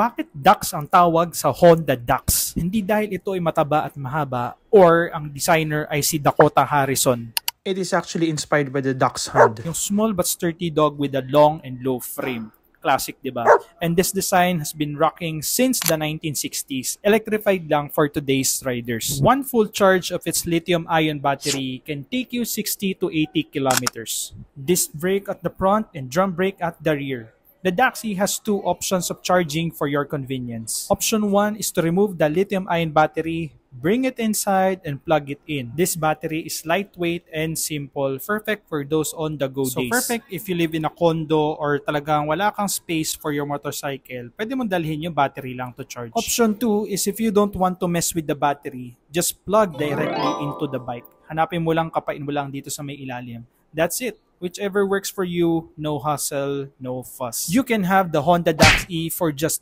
Bakit Dax ang tawag sa Honda Dax? Hindi dahil ito ay mataba at mahaba or ang designer ay si Dakota Harrison. It is actually inspired by the Dachshund. Yung small but sturdy dog with a long and low frame. Classic, di ba? And this design has been rocking since the 1960s. Electrified lang for today's riders. One full charge of its lithium-ion battery can take you 60 to 80 kilometers. Disc brake at the front and drum brake at the rear. The Daxi has two options of charging for your convenience. Option 1 is to remove the lithium-ion battery, bring it inside, and plug it in. This battery is lightweight and simple, perfect for those on-the-go days. So perfect if you live in a condo or talagang wala kang space for your motorcycle, pwede mong dalhin yung battery lang to charge. Option 2 is if you don't want to mess with the battery, just plug directly into the bike. Hanapin mo lang, kapain mo lang dito sa may ilalim. That's it. Whichever works for you, no hustle, no fuss. You can have the Honda Dax E for just